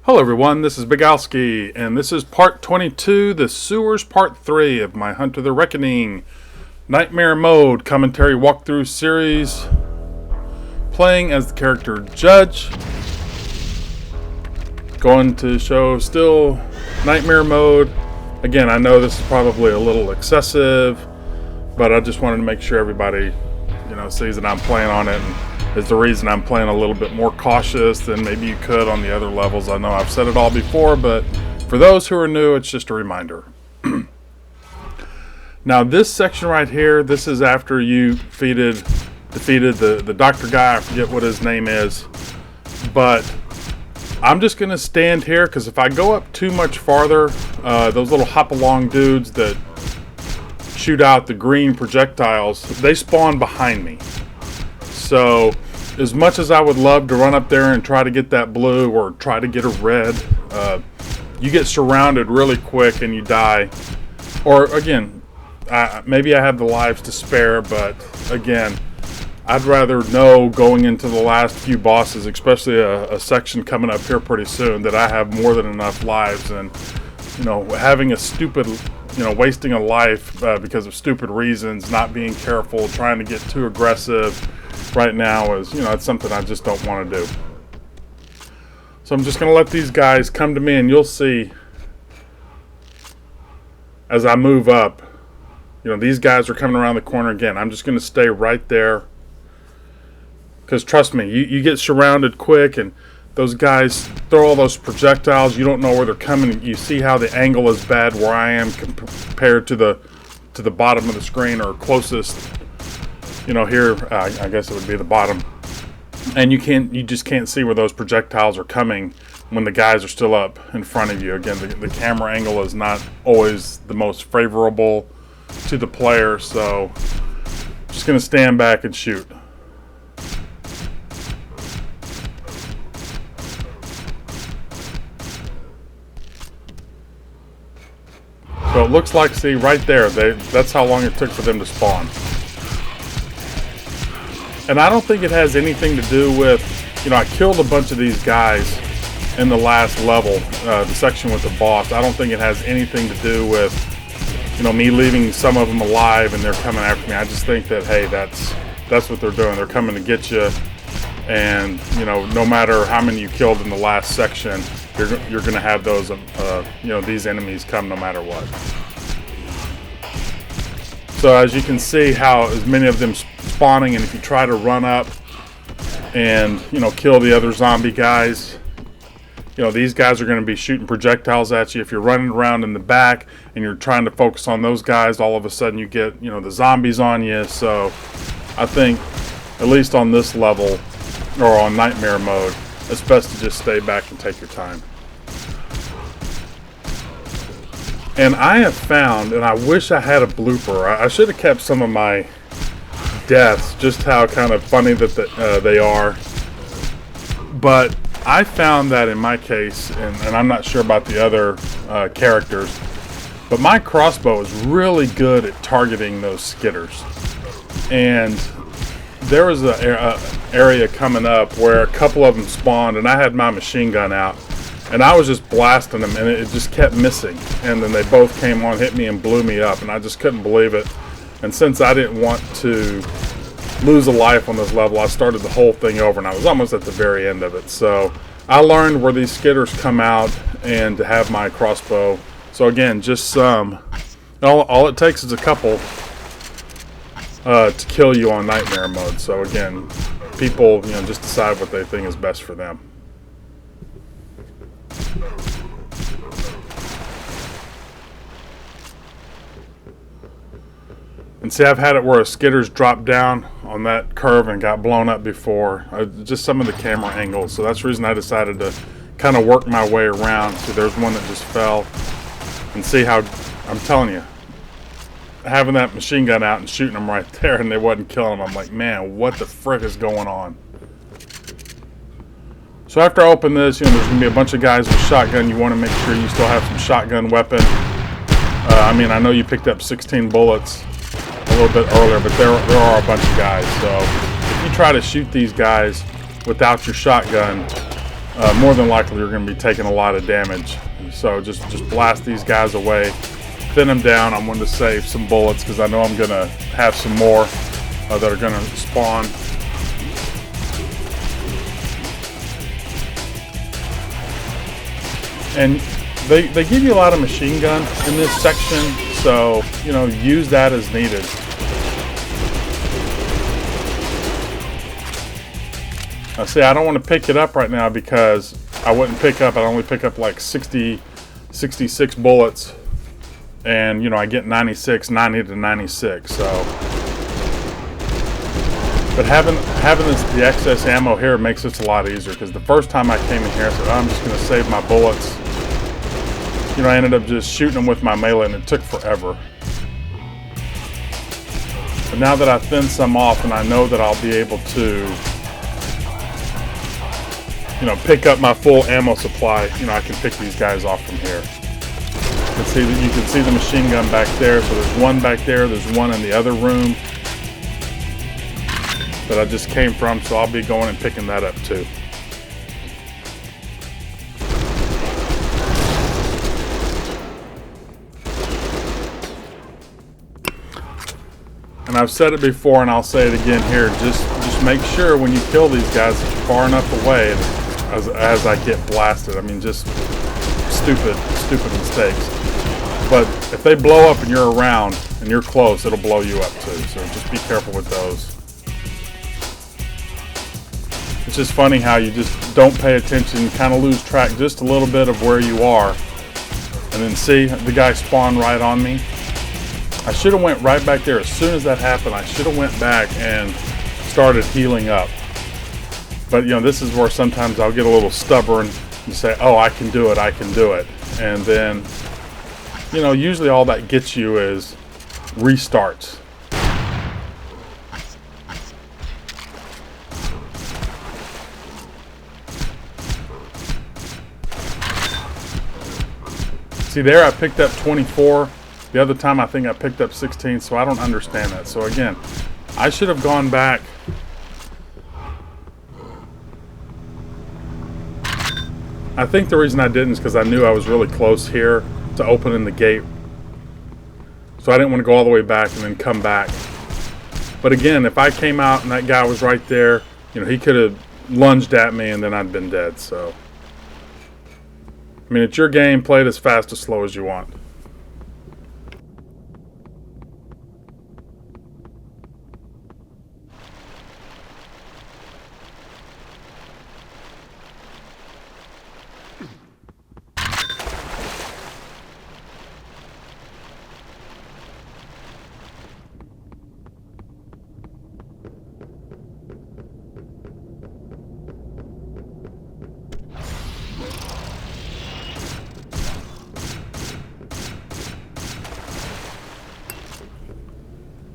Hello everyone, this is xBIGALSKIx, and this is part 22, the Sewers part 3 of my Hunt of the Reckoning Nightmare Mode commentary walkthrough series, playing as the character Judge. Going to show still Nightmare Mode. Again, I know this is probably a little excessive, but I just wanted to make sure everybody, sees that I'm playing on it, and is the reason I'm playing a little bit more cautious than maybe you could on the other levels. I know I've said it all before, but for those who are new, it's just a reminder. Now this section right here, this is after you defeated the doctor guy. I forget what his name is, but I'm just gonna stand here because if I go up too much farther, those little hop along dudes that shoot out the green projectiles, they spawn behind me. So as much as I would love to run up there and try to get that blue or try to get a red, you get surrounded really quick and you die. Or again, maybe I have the lives to spare, but again, I'd rather know going into the last few bosses, especially a section coming up here pretty soon, that I have more than enough lives. And having a stupid, wasting a life because of stupid reasons, not being careful, trying to get too aggressive right now is, it's something I just don't want to do. So I'm just going to let these guys come to me, and you'll see as I move up, these guys are coming around the corner again. I'm just going to stay right there because trust me, you get surrounded quick, and those guys throw all those projectiles. You don't know where they're coming. You see how the angle is bad where I am compared to the bottom of the screen, or closest. Here, I guess it would be the bottom, and you just can't see where those projectiles are coming when the guys are still up in front of you. Again, the camera angle is not always the most favorable to the player, so I'm just gonna stand back and shoot. So it looks like, see right there, that's how long it took for them to spawn. And I don't think it has anything to do with, I killed a bunch of these guys in the last level, the section with the boss. I don't think it has anything to do with, me leaving some of them alive and they're coming after me. I just think that, hey, that's what they're doing. They're coming to get you, and no matter how many you killed in the last section, you're going to have those, these enemies come no matter what. So as you can see how as many of them spawning, and if you try to run up and kill the other zombie guys, these guys are going to be shooting projectiles at you. If you're running around in the back and you're trying to focus on those guys, all of a sudden you get the zombies on you. So I think at least on this level, or on Nightmare Mode, it's best to just stay back and take your time. And I have found, and I wish I had a blooper, I should have kept some of my deaths, just how kind of funny that they are. But I found that in my case, and I'm not sure about the other characters, but my crossbow is really good at targeting those Skitters. And there was an area coming up where a couple of them spawned, and I had my machine gun out, and I was just blasting them, and it just kept missing. And then they both came on, hit me, and blew me up, and I just couldn't believe it. And since I didn't want to lose a life on this level, I started the whole thing over, and I was almost at the very end of it. So I learned where these Skitters come out and to have my crossbow. So again, just some. All it takes is a couple to kill you on Nightmare Mode. So again, people just decide what they think is best for them. And see, I've had it where a Skitters dropped down on that curve and got blown up before. Just some of the camera angles. So that's the reason I decided to kind of work my way around. So there's one that just fell. And see how, I'm telling you, having that machine gun out and shooting them right there and they wasn't killing them, I'm like, man, what the frick is going on? So after I open this, there's going to be a bunch of guys with shotgun. You want to make sure you still have some shotgun weapon. I know you picked up 16 bullets a little bit earlier, but there are a bunch of guys. So if you try to shoot these guys without your shotgun, more than likely you're going to be taking a lot of damage. So just blast these guys away, thin them down. I'm going to save some bullets because I know I'm going to have some more that are going to spawn. And they give you a lot of machine gun in this section, so you know, use that as needed. Now see, I don't want to pick it up right now because I wouldn't pick up. I'd only pick up like 66 bullets, and you know, I get 90 to 96. So, but having the excess ammo here makes this a lot easier, because the first time I came in here, I said, oh, I'm just going to save my bullets. You know, I ended up just shooting them with my melee, and it took forever. But now that I've thinned some off, and I know that I'll be able to, you know, pick up my full ammo supply, you know, I can pick these guys off from here. You can see the machine gun back there. So there's one back there. There's one in the other room that I just came from. So I'll be going and picking that up too. And I've said it before, and I'll say it again here. Just make sure when you kill these guys that you're far enough away as I get blasted. I mean, just stupid mistakes. But if they blow up and you're around and you're close, it'll blow you up too. So just be careful with those. It's just funny how you just don't pay attention, kind of lose track just a little bit of where you are. And then see, the guy spawned right on me. I should have went right back there. As soon as that happened, I should have went back and started healing up. But you know, this is where sometimes I'll get a little stubborn and say, oh, I can do it. And then, you know, usually all that gets you is restarts. See there, I picked up 24. The other time I think I picked up 16, so I don't understand that. So again, I should have gone back. I think the reason I didn't is because I knew I was really close here to opening the gate. So I didn't want to go all the way back and then come back. But again, if I came out and that guy was right there, you know, he could have lunged at me and then I'd been dead. So, I mean, it's your game. Play it as fast or slow as you want.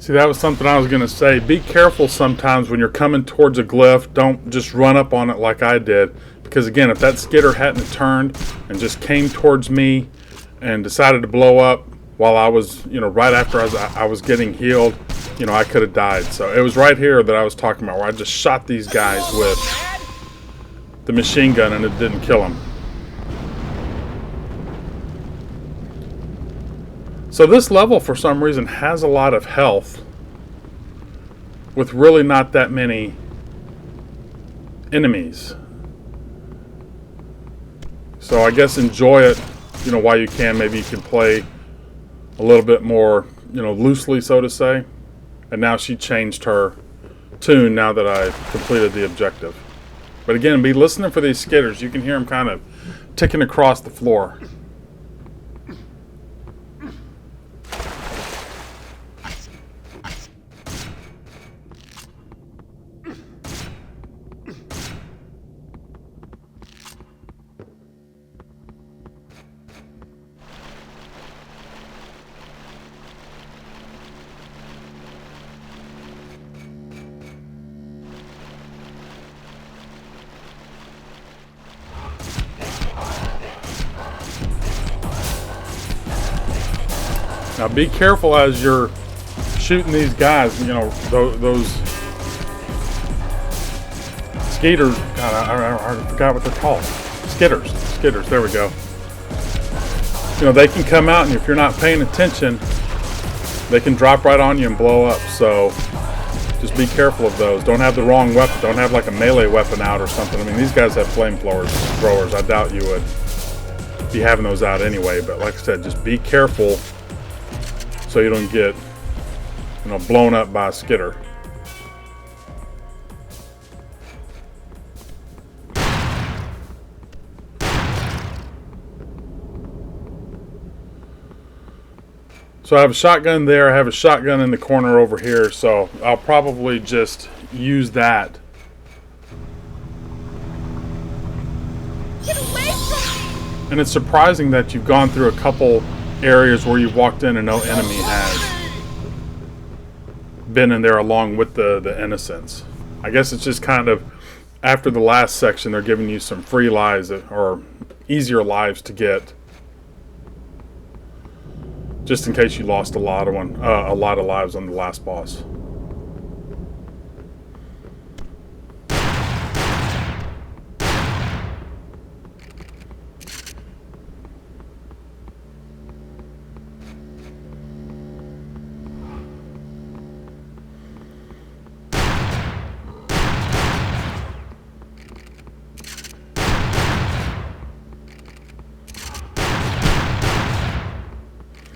See, that was something I was going to say. Be careful sometimes when you're coming towards a glyph. Don't just run up on it like I did. Because again, if that skitter hadn't turned and just came towards me and decided to blow up while I was, you know, right after I was getting healed, you know, I could have died. So it was right here that I was talking about, where I just shot these guys with the machine gun and it didn't kill them. So this level, for some reason, has a lot of health with really not that many enemies. So I guess enjoy it, you know, while you can. Maybe you can play a little bit more, you know, loosely, so to say. And now she changed her tune now that I completed the objective. But again, be listening for these skitters. You can hear them kind of ticking across the floor. Now be careful as you're shooting these guys, you know, those Skitters. God, I forgot what they're called. Skitters. Skitters. There we go. You know, they can come out, and if you're not paying attention, they can drop right on you and blow up. So just be careful of those. Don't have the wrong weapon. Don't have like a melee weapon out or something. I mean, these guys have flamethrowers. I doubt you would be having those out anyway. But like I said, just be careful so you don't get, you know, blown up by a skitter. So I have a shotgun there. I have a shotgun in the corner over here. So I'll probably just use that. Get away from me! And it's surprising that you've gone through a couple areas where you've walked in and no enemy has been in there along with the innocents. I guess it's just kind of after the last section, they're giving you some free lives or easier lives to get, just in case you lost a lot of lives on the last boss.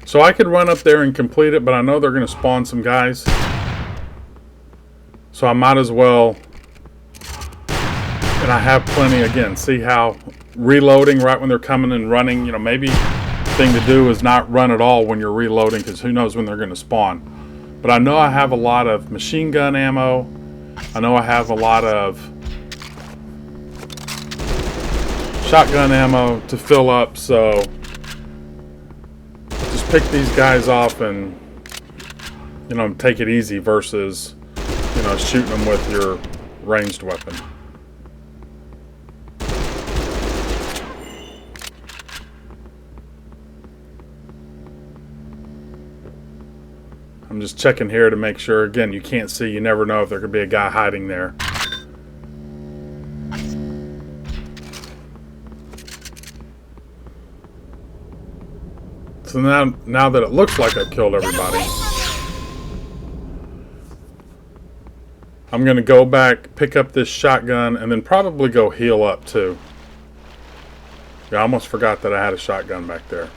So I could run up there and complete it, but I know they're going to spawn some guys. So I might as well. And I have plenty, again, see how reloading right when they're coming and running, you know, maybe the thing to do is not run at all when you're reloading, because who knows when they're going to spawn. But I know I have a lot of machine gun ammo. I know I have a lot of shotgun ammo to fill up, so pick these guys off and, you know, take it easy versus, you know, shooting them with your ranged weapon. I'm just checking here to make sure. Again, you can't see. You never know if there could be a guy hiding there. So now that it looks like I've killed everybody, I'm going to go back, pick up this shotgun, and then probably go heal up too. Yeah, I almost forgot that I had a shotgun back there.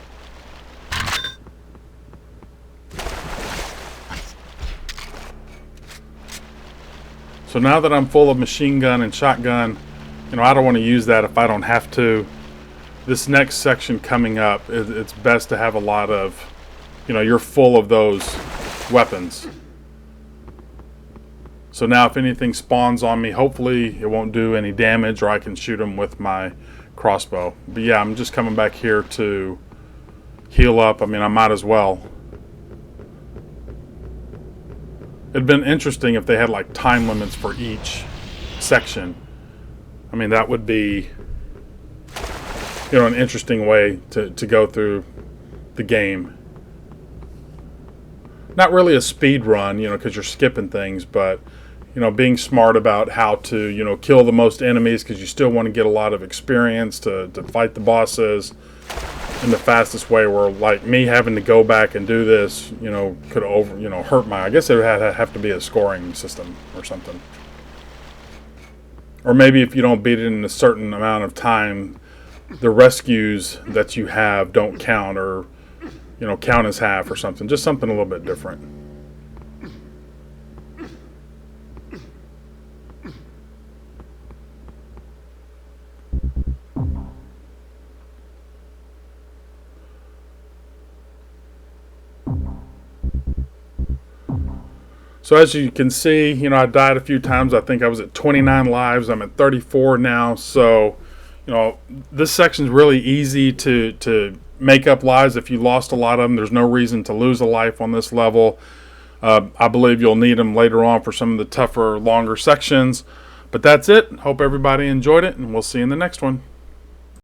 So now that I'm full of machine gun and shotgun, you know, I don't want to use that if I don't have to. This next section coming up, it's best to have a lot of, you know, you're full of those weapons. So now if anything spawns on me, hopefully it won't do any damage, or I can shoot them with my crossbow. But yeah, I'm just coming back here to heal up. I mean, I might as well. It'd been interesting if they had like time limits for each section. I mean, that would be, you know, an interesting way to go through the game. Not really a speed run, you know, because you're skipping things, but, you know, being smart about how to, you know, kill the most enemies, because you still want to get a lot of experience to fight the bosses in the fastest way, where like me having to go back and do this, you know, could hurt my, I guess it would have to be a scoring system or something. Or maybe if you don't beat it in a certain amount of time, the rescues that you have don't count, or, you know, count as half or something. Just something a little bit different. So as you can see, you know, I died a few times. I think I was at 29 lives. I'm at 34 now. So, you know, this section's really easy to make up lives. If you lost a lot of them, there's no reason to lose a life on this level. I believe you'll need them later on for some of the tougher, longer sections. But that's it. Hope everybody enjoyed it, and we'll see you in the next one.